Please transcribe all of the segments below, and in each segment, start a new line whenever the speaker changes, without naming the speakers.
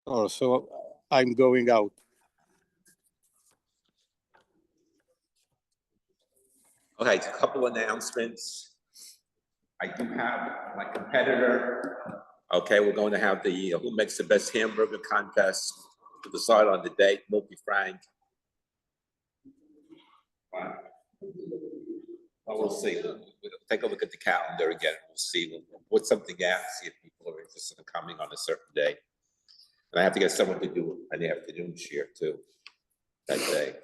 Oh, so I'm going out.
Okay, a couple announcements. I do have my competitor. Okay, we're going to have the who makes the best hamburger contest to decide on the date. Milky Frank. Well, we'll see. We'll take a look at the calendar again. We'll see. We'll put something out, see if people are interested in coming on a certain day. And I have to get someone to do an afternoon shiur too that day.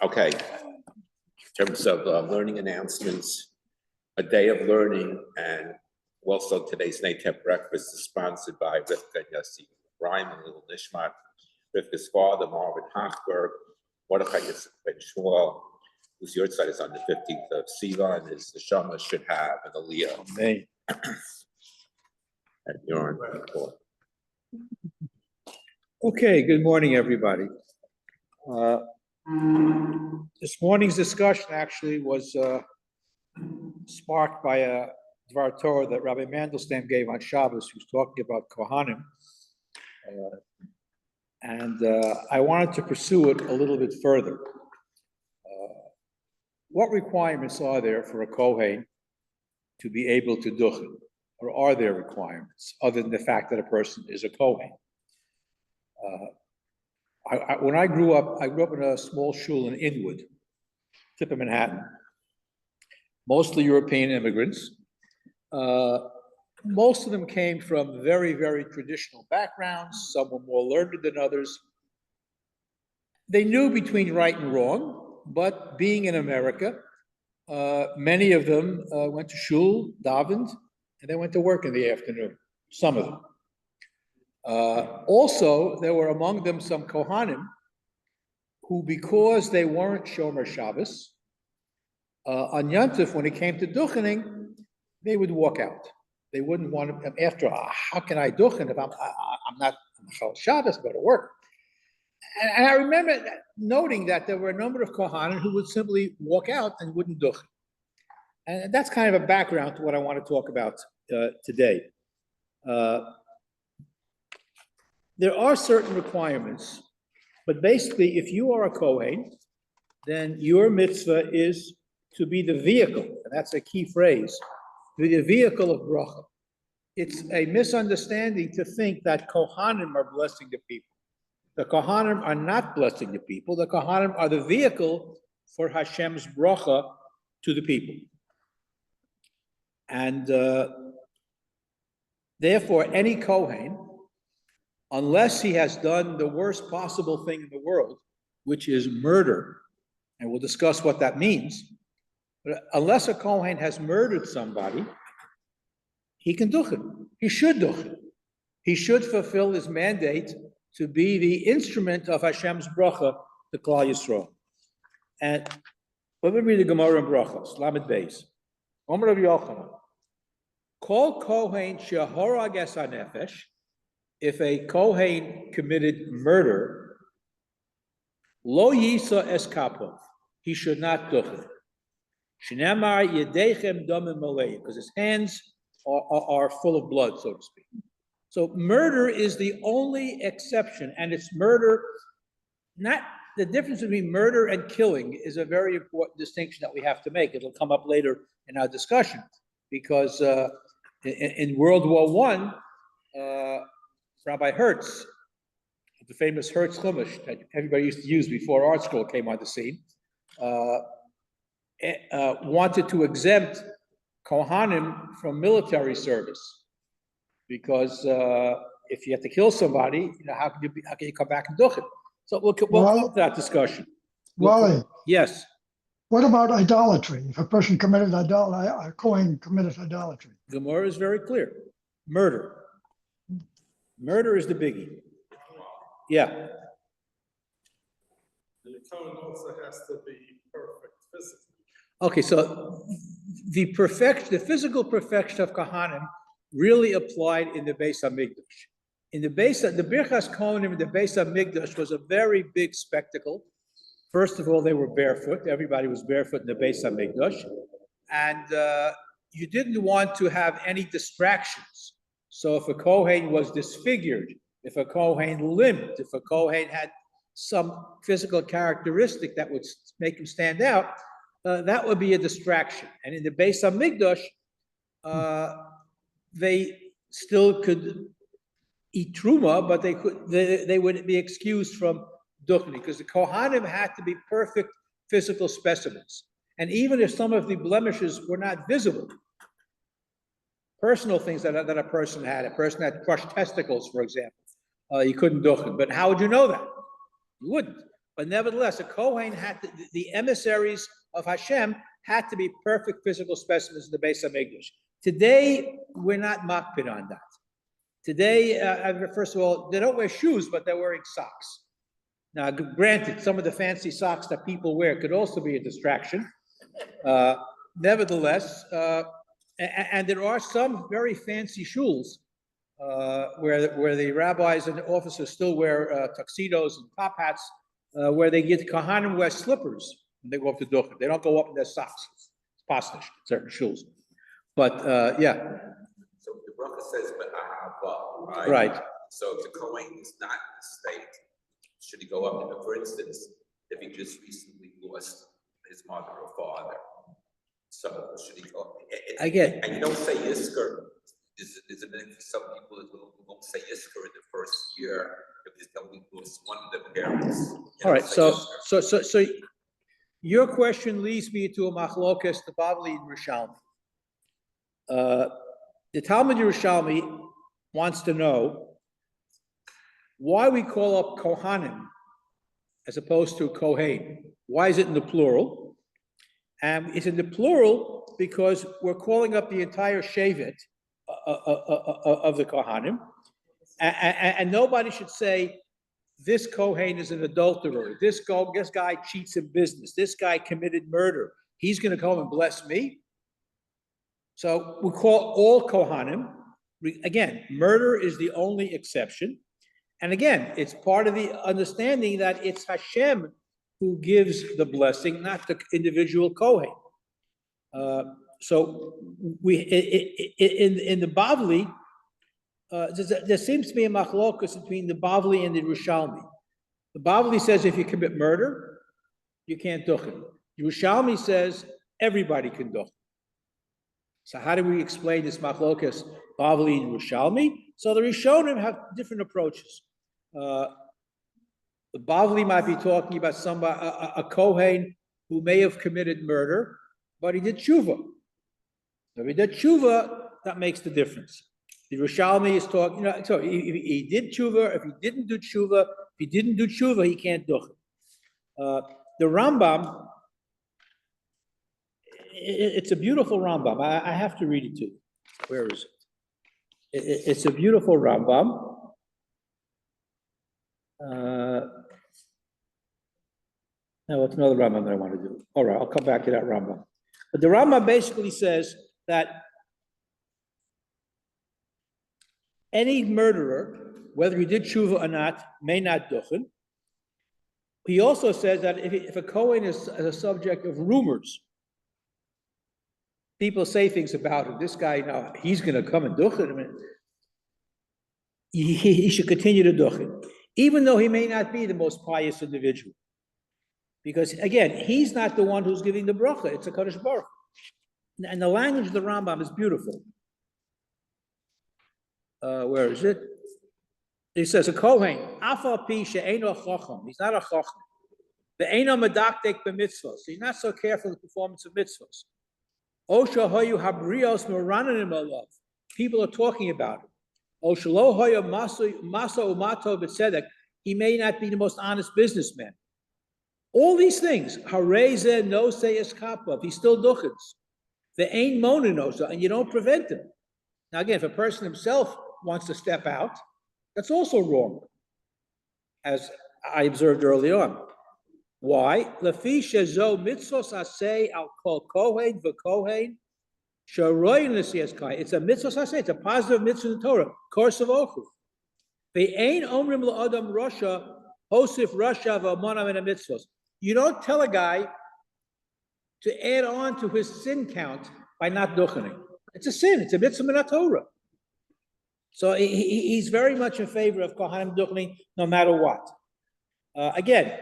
Okay. In terms of learning announcements, a day of learning, and also today's NATEP breakfast is sponsored by Rivka and Yossi Ryman, Little Nishmat, Rivka's father, Marvin Hochberg, Mordechai Yitzchak Ben Shmuel, whose yahrzeit is on the 15th of Sivan, his neshama should have an aliyah.
May.
And you're on report.
Okay, good morning, everybody. This morning's discussion actually was sparked by a Dvar Torah that Rabbi Mandelstam gave on Shabbos, who was talking about Kohanim. I wanted to pursue it a little bit further. What requirements are there for a Kohen to be able to duchen? Or are there requirements other than the fact that a person is a Kohen? When I grew up in a small shul in Inwood, tip of Manhattan, mostly European immigrants. Most of them came from very, very traditional backgrounds. Some were more learned than others. They knew between right and wrong, but being in America, many of them went to shul, davened, and they went to work in the afternoon, some of them. Also, there were among them some Kohanim who, because they weren't Shomer Shabbos, on Yom Tov, when it came to duchening, they would walk out. They wouldn't want to, after, how can I duchen if I'm not on Shabbos, go to work? And I remember noting that there were a number of Kohanim who would simply walk out and wouldn't duchen. And that's kind of a background to what I want to talk about today. There are certain requirements, but basically, if you are a Kohen, then your mitzvah is to be the vehicle, and that's a key phrase, to be the vehicle of bracha. It's a misunderstanding to think that Kohanim are blessing the people. The Kohanim are not blessing the people. The Kohanim are the vehicle for Hashem's bracha to the people. And therefore, any Kohen, unless he has done the worst possible thing in the world, which is murder, and we'll discuss what that means, but unless a Kohen has murdered somebody, he can duchen. He should duchen. He should fulfill his mandate to be the instrument of Hashem's bracha to Klal Yisrael. And let me read the Gemara in Brachos, Lamed Beis. Omer Rabbi Yochanan, Kol Kohen shehorag es hanefesh. If a Kohen committed murder, lo yisa es kapov, he should not duchen. Shnamar yedechem damim malei, because his hands are full of blood, so to speak. So murder is the only exception, and it's murder, not the difference between murder and killing is a very important distinction that we have to make. It'll come up later in our discussion, because in World War I, Rabbi Hertz, the famous Hertz Chumash that everybody used to use before Art School came on the scene, wanted to exempt Kohanim from military service, because if you have to kill somebody, how can you come back and duchen? So we'll come to that discussion.
Wally,
yes.
what about idolatry? If a person committed idolatry, a Kohen committed idolatry.
The Gemara is very clear. Murder. Murder is the biggie. Yeah.
The Kohen also has to be perfect physically.
Okay, so the physical perfection of Kohanim really applied in the Beis HaMikdash. In the Birchas Kohanim in the Beis HaMikdash was a very big spectacle. First of all, they were barefoot. Everybody was barefoot in the Beis HaMikdash. And you didn't want to have any distractions. So if a Kohen was disfigured if a Kohen limped, if a Kohen had some physical characteristic that would make him stand out, that would be a distraction. And in the Beis Hamikdash, they still could eat truma, but they would be excused from duchni, because the Kohanim had to be perfect physical specimens. And even if some of the blemishes were not visible, personal things that a person had crushed testicles, for example, you couldn't duchen. But how would you know that? You wouldn't. But nevertheless, a Kohen the emissaries of Hashem had to be perfect physical specimens in the Beis Hamikdash. Today, we're not makpid on that. Today, first of all, they don't wear shoes, but they're wearing socks. Now, granted, some of the fancy socks that people wear could also be a distraction. Nevertheless, and there are some very fancy shuls where the rabbis and the officers still wear tuxedos and top hats, where they get Kohanim wear slippers when they go up to duchen. They don't go up in their socks. It's pasnish, certain shuls. But yeah.
So the bracha says, but ahava, right?
Right.
So if the Kohen is not in the state, should he go up? For instance, if he just recently lost his mother or father, so should he go?
Again,
and you don't say Yisker. Is it meant for some people who won't say Yisker in the first year if there's only lost one of the parents?
All right. So your question leads me to a machlokas, the Bavli and Rishalmi. The Talmud Yerushalmi wants to know why we call up Kohanim as opposed to Kohen. Why is it in the plural? And it's in the plural because we're calling up the entire Shevet of the Kohanim. And nobody should say, this Kohen is an adulterer. This guy cheats in business. This guy committed murder. He's going to come and bless me. So we call all Kohanim. Again, murder is the only exception. And again, it's part of the understanding that it's Hashem who gives the blessing, not the individual Kohen. So we in the Bavli, there seems to be a machlokus between the Bavli and the Yerushalmi. The Bavli says if you commit murder, you can't duchen. Yerushalmi says everybody can duchen. So how do we explain this machlokas, Bavli and Yerushalmi? So the Rishonim have different approaches. The Bavli might be talking about somebody, a Kohen who may have committed murder, but he did tshuva. If he did tshuva, that makes the difference. The Rishalmi is talking, so if he did tshuva, if he didn't do tshuva, he can't do it. The Rambam, it's a beautiful Rambam. I have to read it to you. Where is it? It's a beautiful Rambam. Now, what's another Rambam that I want to do? All right, I'll come back to that Rambam. But the Rambam basically says that any murderer, whether he did tshuva or not, may not duchen. He also says that if a Kohen is a subject of rumors, people say things about him. This guy, now he's going to come and duchen. I mean, he should continue to duchen, even though he may not be the most pious individual. Because again, he's not the one who's giving the bracha. It's a Kadosh Baruch. And the language of the Rambam is beautiful. Where is it? He says a Kohen, afal pi she'eino chacham. He's not a chacham. Ve'eino medakdek b'mitzvos. He's not so careful in the performance of mitzvos. Osha hoyu habrios moranim alav. People are talking about him. Osha lo hoyu masa umato b'tzedek. He may not be the most honest businessman. All these things, hareze no say eskapav. He still duchens. The ain moninosa, and you don't prevent him. Now again, if a person himself wants to step out, that's also wrong, as I observed early on. Why? Lefi shezo mitzvos asay al kol kohen v'kohen sharoyin l'siyas kai. It's a mitzvos asay. It's a positive mitzvah in the Torah. Course of ochu. Ve'ein omrim la'adam rasha hosif rasha v'amonam in a mitzvos. You don't tell a guy to add on to his sin count by not duchening. It's a sin. It's a mitzvah in the Torah. So he's very much in favor of Kohanim Duchening no matter what. Again,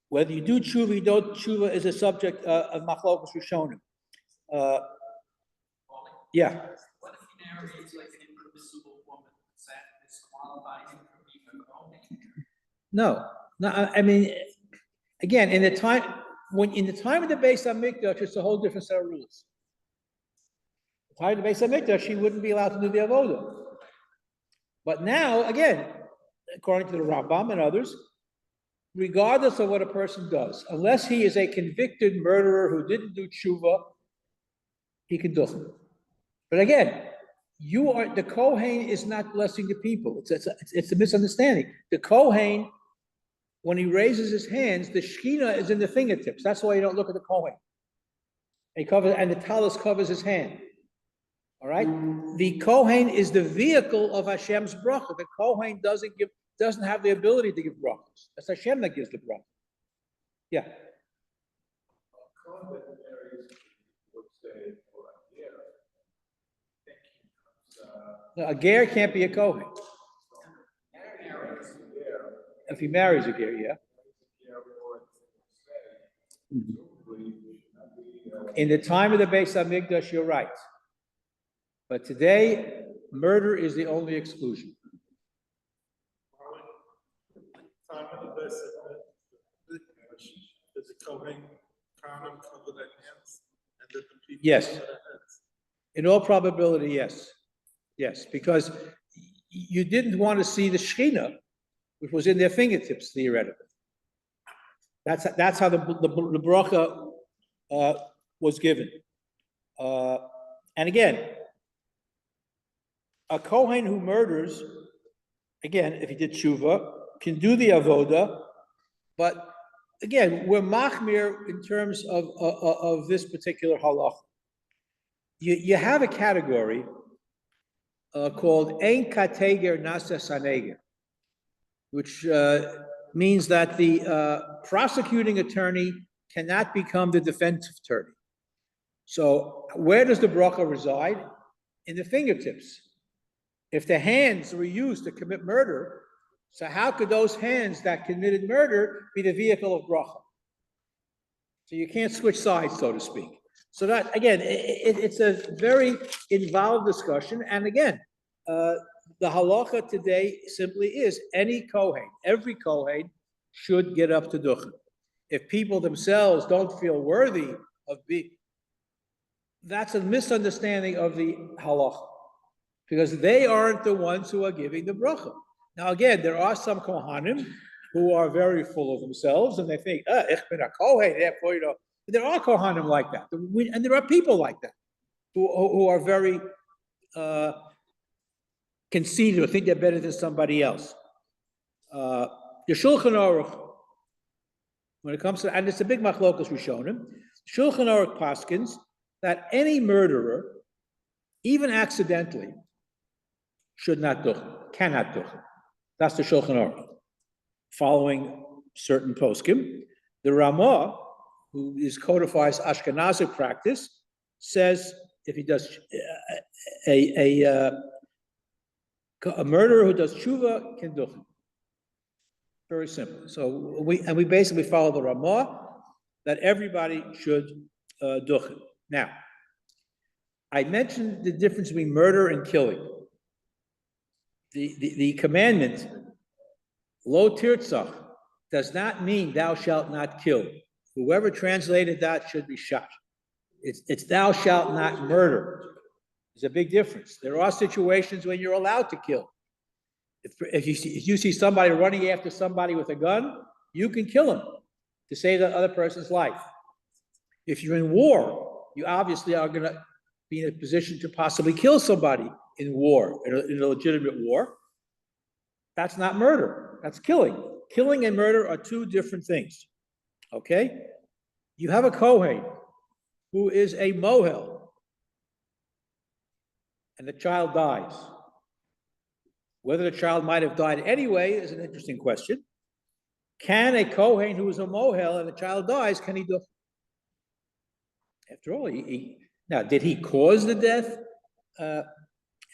whether you do tshuva, you don't tshuva is a subject of Machlokas Rishonim. Yeah.
What if he marries like an impermissible woman? Does that disqualify him from being a Kohen?
No, I mean, again, in the time of the Beis Hamikdash, it's a whole different set of rules. The time of the Beis Hamikdash, she wouldn't be allowed to do the avodah. But now, again, according to the Rambam and others, regardless of what a person does, unless he is a convicted murderer who didn't do tshuva, he can do it. But again, the Kohen is not blessing the people. It's a misunderstanding. The Kohen, when he raises his hands, the Shekhinah is in the fingertips. That's why you don't look at the Kohen. And the talus covers his hand. All right? The Kohen is the vehicle of Hashem's bracha. The Kohen doesn't have the ability to give brachas. That's Hashem that gives the bracha. Yeah. No, a ger can't be a Kohen. If he marries a ger, yeah. In the time of the Beis Hamikdash, you're right. But today, murder is the only exclusion.
Time of the Beis Hamikdash, does the Kohen cover their hands? And did the people
Yes.
cover their heads?
In all probability, yes. Yes, because you didn't want to see the Shekhinah, which was in their fingertips, theoretically. That's how the bracha was given. And again, a Kohen who murders, again, if he did tshuva, can do the avoda, but again, we're machmir in terms of this particular halacha. You have a category called ein kateger nasa saneger, which means that the prosecuting attorney cannot become the defense attorney. So where does the bracha reside? In the fingertips. If the hands were used to commit murder, so how could those hands that committed murder be the vehicle of bracha? So you can't switch sides, so to speak. So that, again, it's a very involved discussion. And again, the halacha today simply is any Kohen, every Kohen should get up to duchen. If people themselves don't feel worthy of being, that's a misunderstanding of the halacha, because they aren't the ones who are giving the bracha. Now, again, there are some Kohanim who are very full of themselves, and they think, ich bin a Kohen, therefore, there are Kohanim like that. And there are people like that who are very conceited or think they're better than somebody else. The Shulchan Aruch, when it comes to, and it's a big machlokas Rishonim, Shulchan Aruch paskins that any murderer, even accidentally, should not duchen, cannot duchen. That's the Shulchan Aruch. Following certain poskim, the Ramah, who codifies Ashkenazic practice, says if he does a murderer who does tshuva can duchen. Very simple. So we basically follow the Ramah that everybody should duchen. Now, I mentioned the difference between murder and killing. The commandment, lo tirtzach, does not mean thou shalt not kill. Whoever translated that should be shot. It's thou shalt not murder. There's a big difference. There are situations when you're allowed to kill. If you see somebody running after somebody with a gun, you can kill him to save that other person's life. If you're in war, you obviously are going to be in a position to possibly kill somebody in war, in a legitimate war. That's not murder. That's killing. Killing and murder are two different things. Okay? You have a Kohen who is a mohel, and the child dies. Whether the child might have died anyway is an interesting question. Can a Kohen who is a mohel and the child dies, can he do? After all, now, did he cause the death?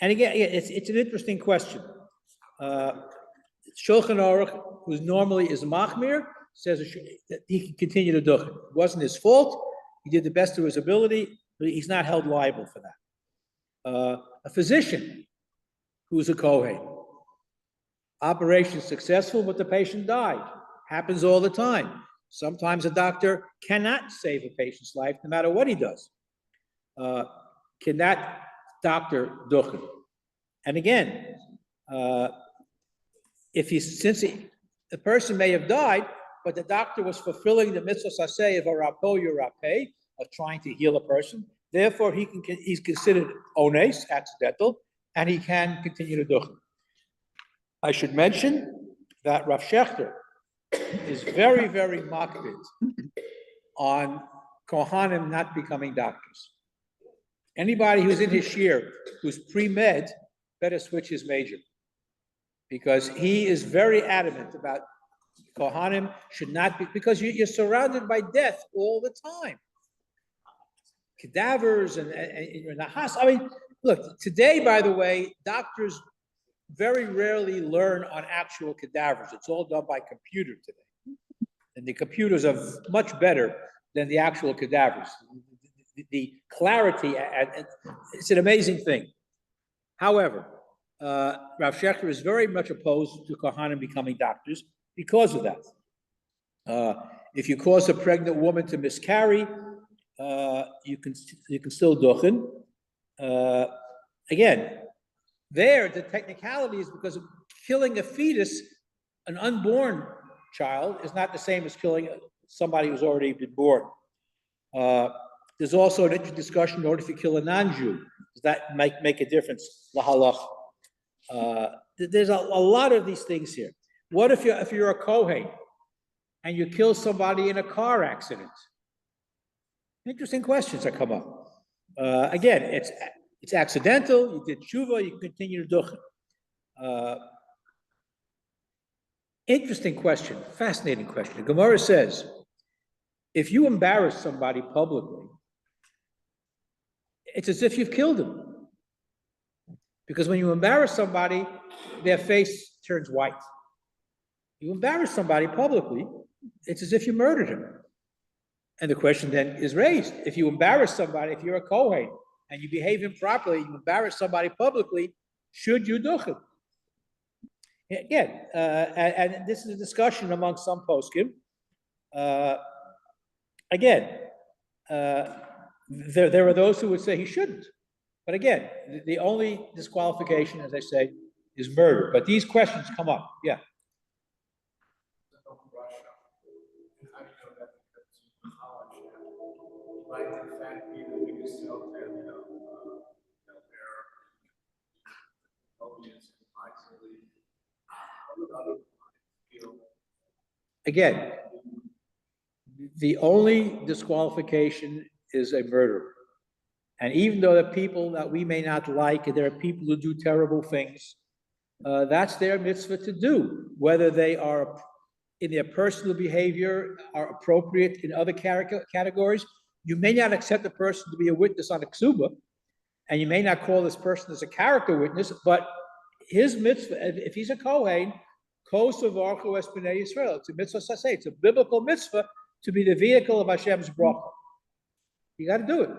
And again, yeah, it's an interesting question. Shulchan Aruch, who normally is machmir, says that he can continue to do it. It wasn't his fault. He did the best of his ability, but he's not held liable for that. A physician who's a Kohen, operation successful, but the patient died. Happens all the time. Sometimes a doctor cannot save a patient's life, no matter what he does. Can that doctor do it? And again, the person may have died, but the doctor was fulfilling the mitzvah saseh of a rapo yurapeh, of trying to heal a person. Therefore, he's considered ones, accidental, and he can continue to do it. I should mention that Rav Shechter is very, very makbid on Kohanim not becoming doctors. Anybody who's in his shiur, who's pre-med, better switch his major. Because he is very adamant about Kohanim should not be, because you're surrounded by death all the time. Cadavers and you're in the hospital. I mean, look, today, by the way, doctors very rarely learn on actual cadavers. It's all done by computer today. And the computers are much better than the actual cadavers. The clarity, it's an amazing thing. However, Rav Shechter is very much opposed to Kohanim becoming doctors because of that. If you cause a pregnant woman to miscarry, you can still duchen. Again, the technicality is because of killing a fetus, an unborn child is not the same as killing somebody who's already been born. There's also an interesting discussion, in order if you kill a non-Jew, does that make a difference? Lahalach. There's a lot of these things here. What if you're a Kohen and you kill somebody in a car accident? Interesting questions that come up. Again, it's accidental. You did tshuva. You continue to do it. Interesting question. Fascinating question. The Gemara says, if you embarrass somebody publicly, it's as if you've killed him. Because when you embarrass somebody, their face turns white. You embarrass somebody publicly, it's as if you murdered him. And the question then is raised. If you embarrass somebody, if you're a Kohen, and you behave improperly, you embarrass somebody publicly, should you do it? Again, and this is a discussion among some poskim. Again, there are those who would say he shouldn't. But again, the only disqualification, as I say, is murder. But these questions come up. Yeah. Again, the only disqualification is a murder. And even though the people that we may not like, and there are people who do terrible things, that's their mitzvah to do, whether they are in their personal behavior are appropriate in other categories. You may not accept a person to be a witness on a ksuba, and you may not call this person as a character witness, but his mitzvah, if he's a Kohen, Kos Varchu Es B'nai Yisrael, it's a mitzvah saseh, it's a biblical mitzvah to be the vehicle of Hashem's bracha. You got to do it,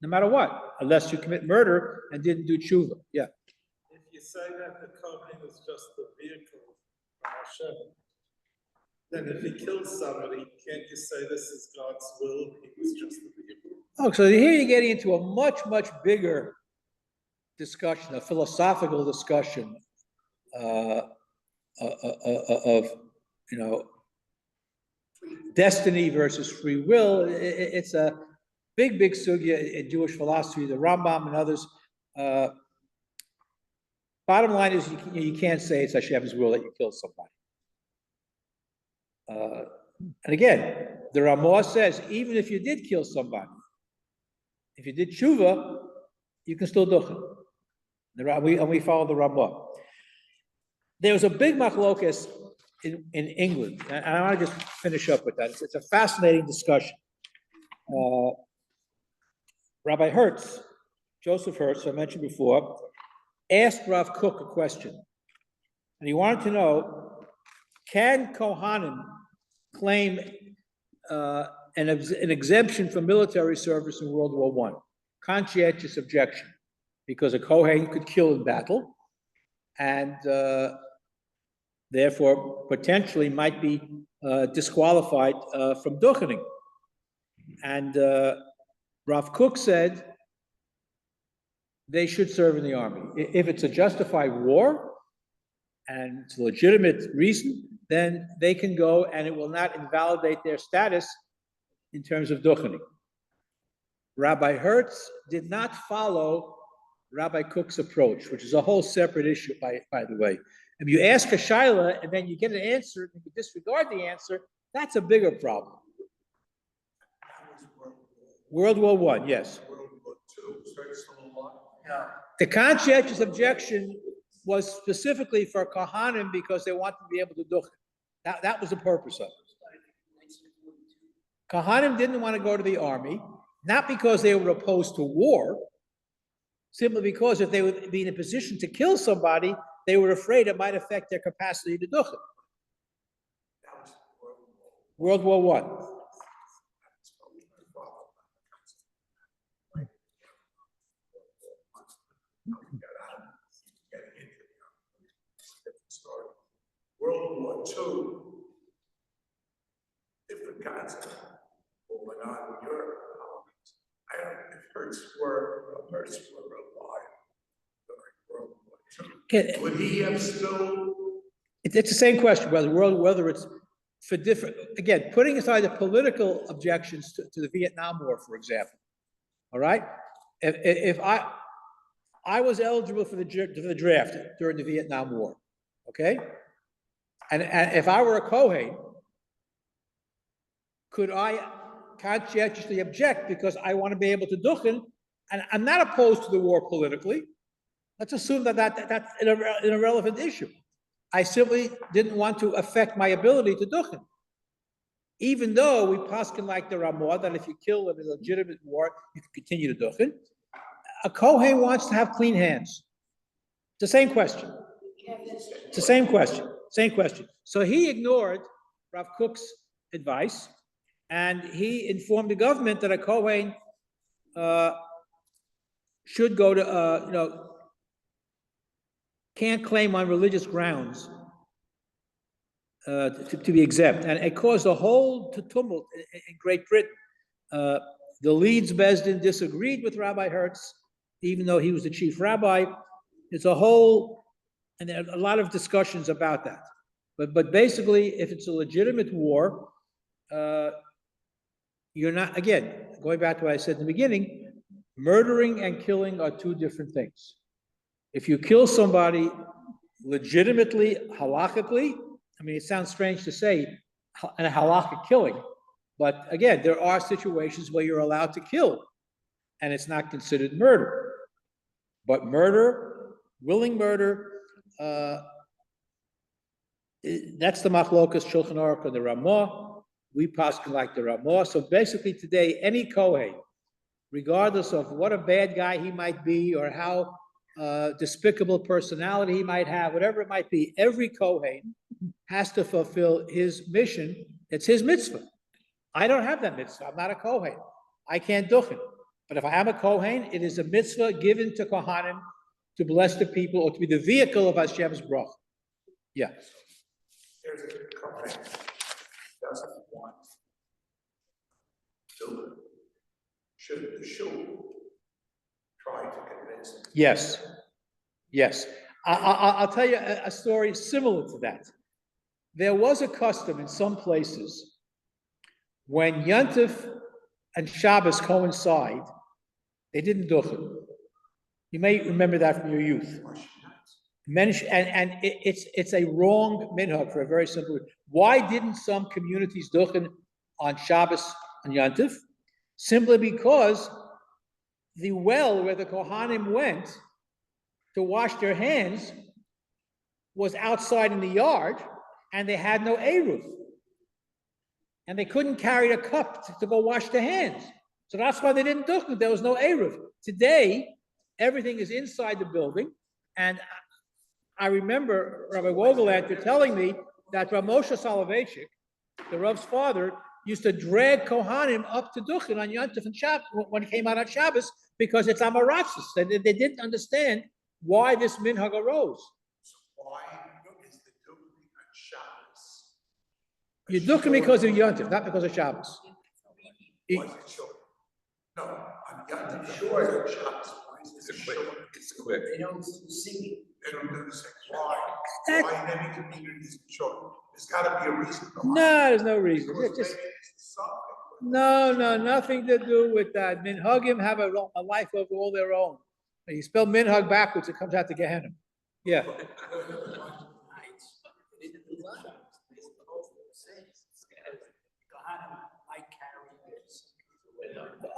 no matter what, unless you commit murder and didn't do tshuva. Yeah.
If you say that the Kohen is just the vehicle of Hashem, then if he kills somebody, can't you say this is God's will? He was just the vehicle.
Oh, so here you're getting into a much, much bigger discussion, a philosophical discussion of destiny versus free will. It's a big sugya in Jewish philosophy, the Rambam and others. Bottom line is you can't say it's Hashem's will that you kill somebody. And again, the Ramah says, even if you did kill somebody, if you did tshuva, you can still do it. And we follow the Ramah. There was a big machlokas in England, and I want to just finish up with that. It's a fascinating discussion. Rabbi Hertz, Joseph Hertz, I mentioned before, asked Rav Kook a question. And he wanted to know, can Kohanim claim an exemption from military service in World War I? Conscientious objection, because a Kohen could kill in battle, and therefore potentially might be disqualified from duchening. And Rav Kook said they should serve in the army. If it's a justified war and it's a legitimate reason, then they can go and it will not invalidate their status in terms of duchening. Rabbi Hertz did not follow Rabbi Kook's approach, which is a whole separate issue, by the way. If you ask a shaila and then you get an answer and you disregard the answer, that's a bigger problem. World War I, yes.
World War II, starts a lot.
The conscientious objection was specifically for Kohanim because they wanted to be able to duchen. That was the purpose of it. Kohanim didn't want to go to the army, not because they were opposed to war, simply because if they would be in a position to kill somebody, they were afraid it might affect their capacity to duchen. World War I.
World War II, if the concept went on in Europe, I don't know if Hertz were alive during World War II. Would he have still?
It's the same question, whether it's for different, again, putting aside the political objections to the Vietnam War, for example. All right? If I was eligible for the draft during the Vietnam War, okay? And if I were a Kohen, could I conscientiously object because I want to be able to duchen, and I'm not opposed to the war politically. Let's assume that's an irrelevant issue. I simply didn't want to affect my ability to duchen. Even though we paskin like the Ramah, that if you kill in a legitimate war, you can continue to duchen. A Kohen wants to have clean hands. It's the same question. It's the same question. Same question. So he ignored Rav Kook's advice, and he informed the government that a Kohen should go to, can't claim on religious grounds to be exempt. And it caused a whole tumult in Great Britain. The Leeds Bezdin disagreed with Rabbi Hertz, even though he was the chief rabbi. It's a whole, and there are a lot of discussions about that. But basically, if it's a legitimate war, you're not, again, going back to what I said in the beginning, murdering and killing are two different things. If you kill somebody legitimately, halachically, I mean, it sounds strange to say an halakhic killing, but again, there are situations where you're allowed to kill, and it's not considered murder. But murder, willing murder, that's the machlokas Shulchan Aruch and the Ramah. We paskin like the Ramah. So basically today, any Kohen, regardless of what a bad guy he might be or how despicable personality he might have, whatever it might be, every Kohen has to fulfill his mission. It's his mitzvah. I don't have that mitzvah. I'm not a Kohen. I can't duchen. But if I am a Kohen, it is a mitzvah given to Kohanim to bless the people or to be the vehicle of Hashem's bracha. Yeah.
There's a Kohen doesn't want children. Should the Shiur try to convince him?
Yes. Yes. I'll tell you a story similar to that. There was a custom in some places when Yontif and Shabbos coincide, they didn't duchen. You may remember that from your youth. And it's a wrong minhag for a very simple reason. Why didn't some communities duchen on Shabbos and Yontif? Simply because the well where the Kohanim went to wash their hands was outside in the yard, and they had no eruv. And they couldn't carry a cup to go wash their hands. So that's why they didn't duchen. There was no eruv. Today, everything is inside the building, And I remember Rabbi Wogelanter telling me that Rav Moshe Soloveitchik, the Rav's father, used to drag Kohanim up to Duchen on Yom Tov and Shabbos when he came out on Shabbos because it's Amaratzis. They didn't understand why this minhag arose.
Why is the Duchen on Shabbos?
You're Duchen because of Yom Tov, not because of Shabbos.
Why is it short? No, on Yom Tov, sure, on Shabbos. Why is it short?
It's quick.
They don't sing it.
They don't do the same. Why? Why in any community is it short? There's gotta be a reason.
No, there's no reason.
Because
It's just,
maybe it's something.
no, nothing to do with that. Minhagim have a life of all their own. You spell minhag backwards, it comes out to Gehenna. Yeah.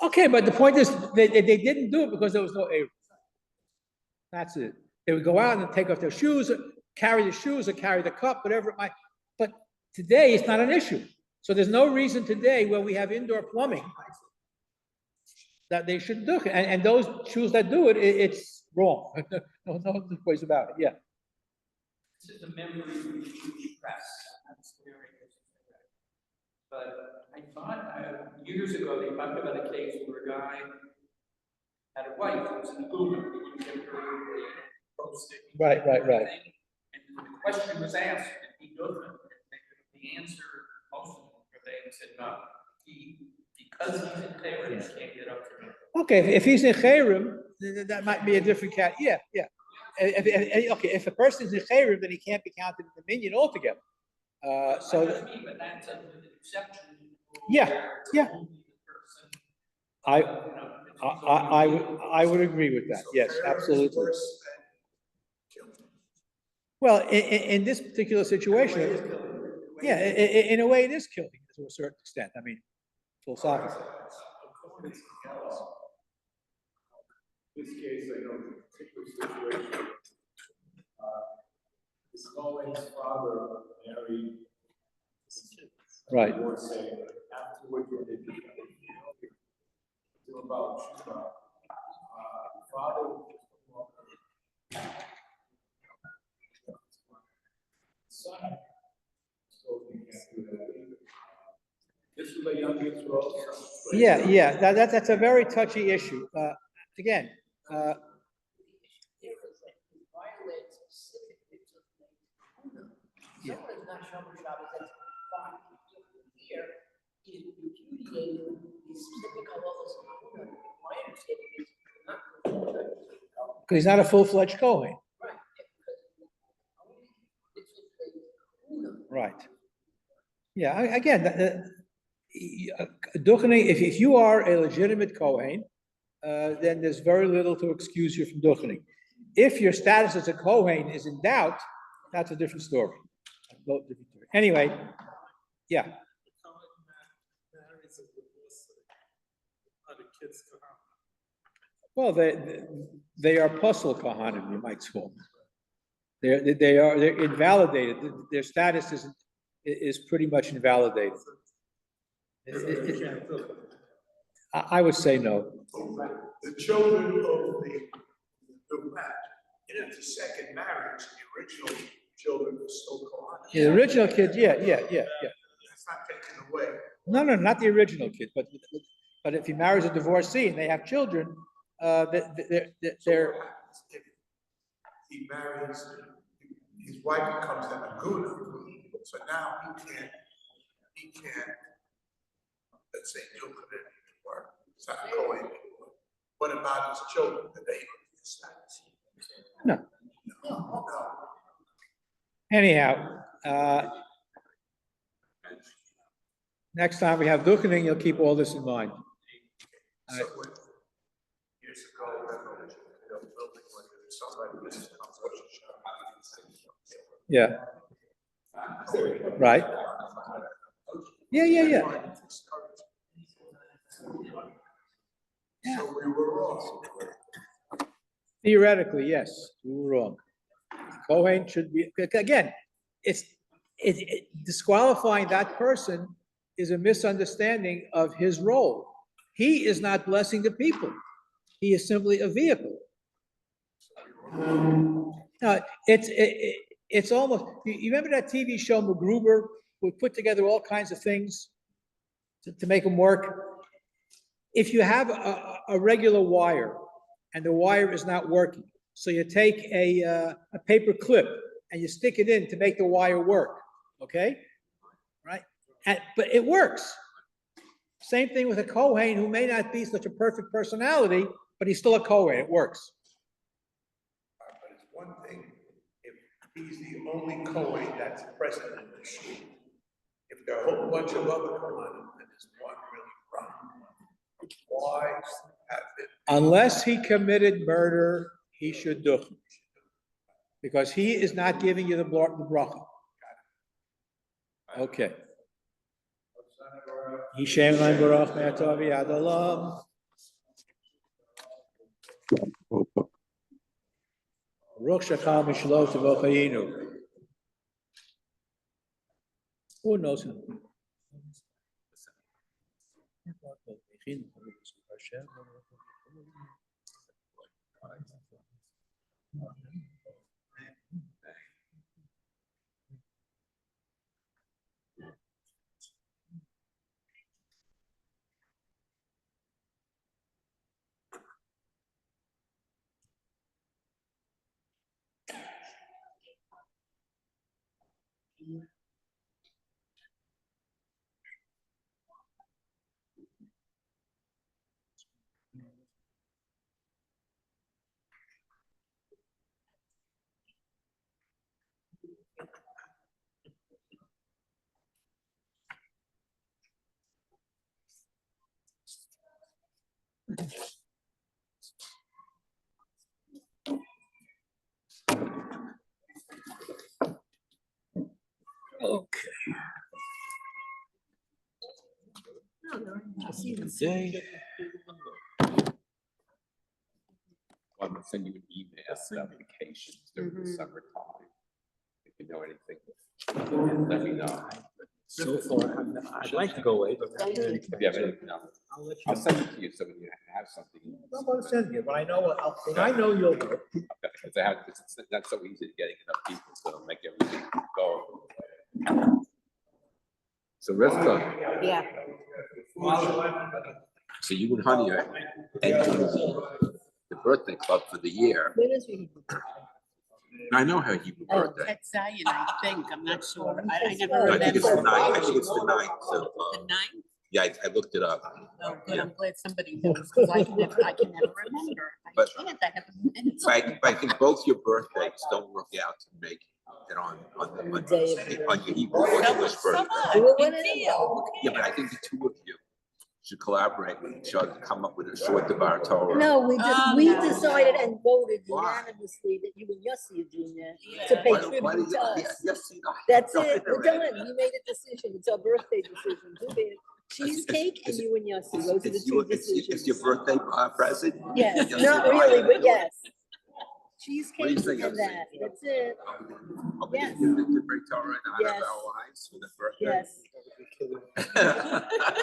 Okay, but the point is, they didn't do it because there was no Eruv. That's it. They would go out and take off their shoes, carry the shoes or carry the cup, whatever it might. But today, it's not an issue. So there's no reason today where we have indoor plumbing that they should do it. And those shoes that do it, it's wrong. No ways about it, yeah.
This is a memory from the Jewish press. That's very interesting. But I thought years ago they talked about a case where a guy had a wife who was in the Google.
Right.
And the question was asked, did he do it? And the answer, most of them said no. Because he's in Tehran, he can't get up to him.
Okay, if he's in Cherem, that might be a different cat. Yeah. If a person's in Cherem, then he can't be counted in the minyan altogether.
But that's an exception.
Yeah. I would agree with that. Yes, absolutely. Well, in this particular situation, yeah, in a way, it is killing to a certain extent. I mean, philosophically.
This case, I know, particular situation. This Cohen's father married.
Right.
Afterward, they did about Shiur. Father. Son. So you can't do that either. This is a young girl.
Yeah. That's a very touchy issue. Again. Yeah.
Someone is not Shomer Shabbos, that's fine. Here, is repudiating the specific halachos of Kahuna. My understanding is not.
Because he's not a full-fledged Kohen.
Right.
Right. Yeah. Again, duchening. If you are a legitimate Kohen, then there's very little to excuse you from duchening. If your status as a Kohen is in doubt, that's a different story. Anyway, yeah. Well, they are puzzle Kohanim, you might call them. They're invalidated. Their status is pretty much invalidated. I would say no.
The children of the match, the second marriage, the original children are still Kohanim.
Yeah, the original kids, yeah.
That's not taken away.
No, not the original kid, but if he marries a divorcee and they have children, they're.
If he marries, his wife becomes a Guna, so now he can't, let's say, do it anymore. It's not going. What about his children? Do they have his status?
No.
No.
Anyhow, next time we have duchening, you'll keep all this in mind.
So when years ago, building when somebody was
Yeah. Right. Yeah.
So we were wrong.
Theoretically, yes, we were wrong. Kohen should be, again, it's disqualifying that person is a misunderstanding of his role. He is not blessing the people. He is simply a vehicle. No, it's almost, you remember that TV show MacGruber? We put together all kinds of things to make them work. If you have a regular wire and the wire is not working, so you take a paper clip and you stick it in to make the wire work, okay? Right? But it works. Same thing with a Kohen who may not be such a perfect personality, but he's still a Kohen. It works.
But it's one thing if he's the only Kohen that's present in the shoot. If there are a whole bunch of other Kohanim, then there's one really wrong. Why have it?
Unless he committed murder, he should do it. Because he is not giving you the bracha. Okay. Yishem Laim Baruch Me'atov Yad Olam. Baruch Shachal Mishlo Tevachayinu. Who knows him? Okay. Day.
I'm gonna send you an email, applications during the summertime. If you know anything, let me know.
So far, I'd like to go away, but.
If you have anything else,
I'll let you
I'll
know.
send it to you so when you have something.
I'm gonna send you, but I know, I know you'll go.
Because it's not so easy to getting enough people to make everything go. So Rivka,
Yeah.
so you and Honey are entering the birthday club for the year.
When is we?
I know her Hebrew
Oh,
birthday.
That's Zion, I think, I'm not sure, I never
I think it's the
remember.
ninth, I think it's the ninth, so,
The ninth?
yeah, I looked it up.
Oh, good, I'm glad somebody knows, because I can never remember. I
But-
can't, I haven't been.
So I think both your birthdays don't work out to make it on your Hebrew or English birthday.
Well,
Big
what is it?
deal.
Yeah, but I think the two of you should collaborate with each other to come up with a short Devar Torah.
No, we
Oh,
we
no.
decided and voted
Why?
unanimously that you and Yossi are doing that to pay
Why
tribute
do
to
you-
us.
yes, you know,
That's
I've
it,
done
we're
already.
done, we made a decision, it's our birthday decision, too bad. Cheesecake and you and Yossi, those are the
It's
two
your
decisions.
birthday present?
Yes,
Yes,
not
you know,
really,
I-
but yes.
What do you
Cheesecake
think,
and
Yossi?
that, that's it,
Are we
Yes.
gonna do the Devar Torah in honor of
Yes.
our wives for the birthday?
yes.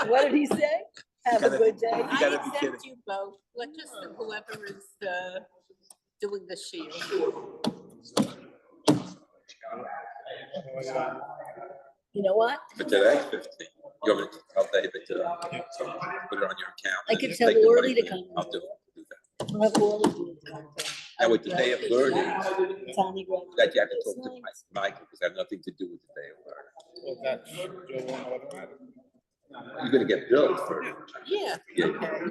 What did he say? Have a
gotta-
good day.
You
I
gotta be
accept
kidding.
you both, let just whoever is doing the shiur.
You know what?
For today, 15. You want me to tell David to put it on your account?
I could tell
Take the
Orly
money
to
for you.
come.
I'll do that.
I'll have all of you come.
Now with the day of learning,
Tony Graham.
that you have to talk to Michael, because I have nothing to do with the day of learning.
Well, that's your one automatic.
You're gonna get billed for it.
Yeah,
Yeah.
okay.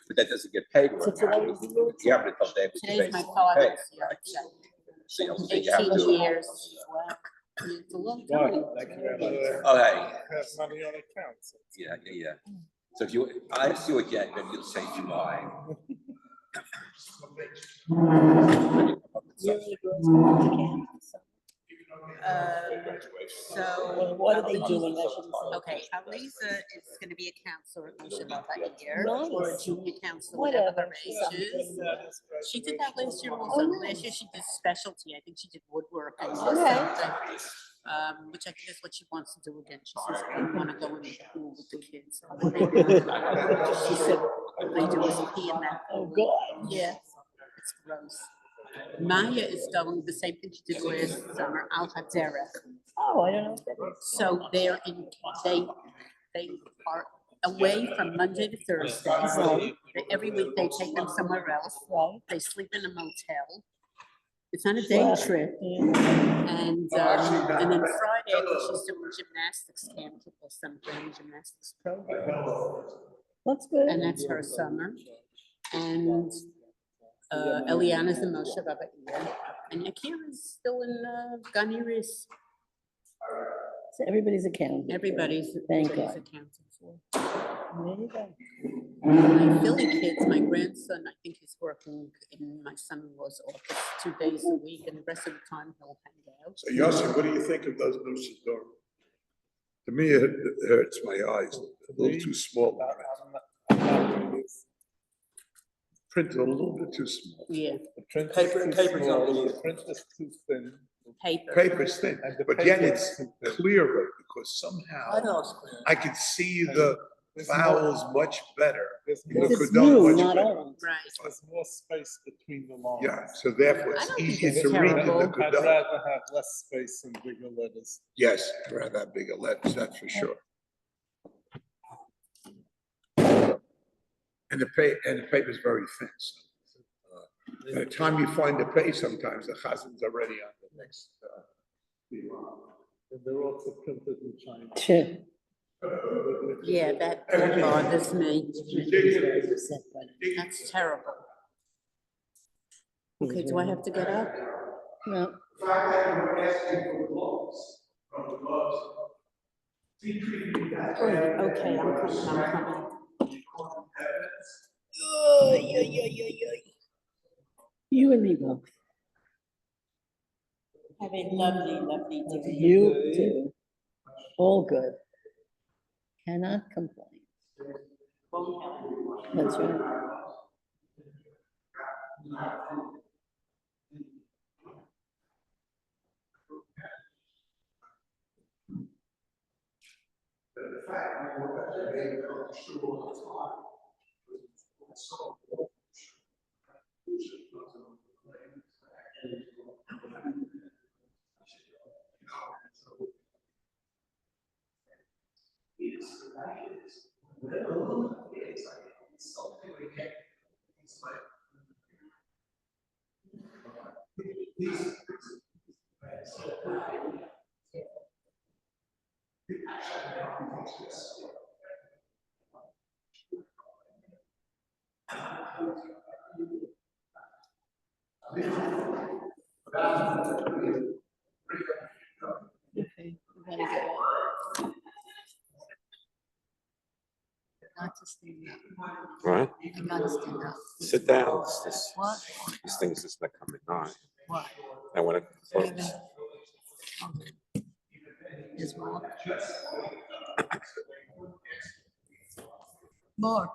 But that doesn't get paid.
So today is the Lord's
You have to tell David. to
Today's my
basically pay.
father's year.
So you have
18
to.
years. Wow. It's a long time.
But, like, you gotta
Oh, hey,
have money on accounts.
yeah. So if you, I see you again, maybe you'll change your mind.
Really grows my account.
So.
What are they doing? I shouldn't say.
Okay, Aliza is gonna be a counselor at Moshe year,
Nice.
or a junior counselor,
Whatever.
whatever her age is. She did that last year also.
Oh, nice.
Last year she did specialty. I think she did woodworking or
Okay.
something. Which I think is what she wants to do again. She says, I want to go in the pool with the kids. She said, I do a pee in that.
Oh,
pool."
God.
Yeah, it's gross. Maya is going, the same thing she did last summer, Al Haderech.
Oh, I don't know what that is.
So they're in, they are away from Monday to Thursday.
Right.
Every week they take them somewhere else.
Right.
They sleep in a motel. It's on a day
Wow.
trip.
Yeah.
And then Friday, I think she's doing gymnastics camp or something, gymnastics program.
That's good.
And that's her summer. And Eliana's the Moshe Rabbi. And Akira's still in Gan Iris.
So everybody's accounted.
Everybody's
Thank
everybody's
God.
accounted for.
There you go.
My Philly kids, my grandson, I think he's working in my son-in-law's office 2 days a week, and the rest of the time he'll hang out.
So Yossi, what do you think of those new Siddur? To me, it hurts my eyes, a little too small. Printed a little bit too small.
Yeah,
The print
Paper-
is too
paper's
small,
not
the print is too thin.
paper.
Paper's thin,
And the
but yet
paper
it's
is too thin.
clearer because somehow
know it's clear.
I could see the vowels much better.
There's
The
more,
It's
Kudam
new,
much
not
better.
old.
Right.
there's more space between the lines.
Yeah, so therefore
I
it's
don't think
easier
it's
to read in the
terrible.
I'd
Kudam.
rather have less space and bigger letters.
Yes, I'd rather have bigger letters, that's for sure. And the paper's very thin, so. By the time you find the page, sometimes the chazan's already on the next.
And they're also printed in China.
Sure.
Yeah, that bothers me. That's terrible. Okay, do I have to get up?
No.
Okay, I'm coming.
You and me both.
Have a lovely day.
You too. All good. Cannot complain. That's right.
Okay, we gotta get up. Not to stand up.
Right?
I gotta stand up.
Sit down.
What?
This thing's just not coming on.
What?
I want to close.
Is Mark? Mark.